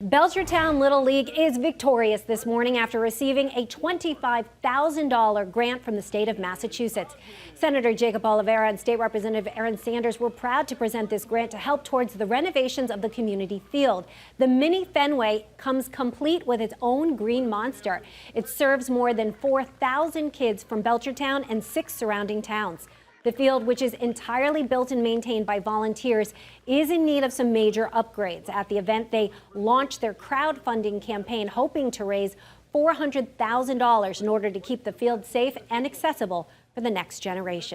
Belchertown Little League is victorious this morning after receiving a $25,000 grant from the state of Massachusetts. Senator Jacob Oliveira and State Representative Aaron Sanders were proud to present this grant to help towards the renovations of the community field. The mini-Fenway comes complete with its own green monster. It serves more than 4,000 kids from Belchertown and 6 surrounding towns. The field, which is entirely built and maintained by volunteers, is in need of some major upgrades. At the event, they launched their crowdfunding campaign, hoping to raise $400,000 in order to keep the field safe and accessible for the next generation.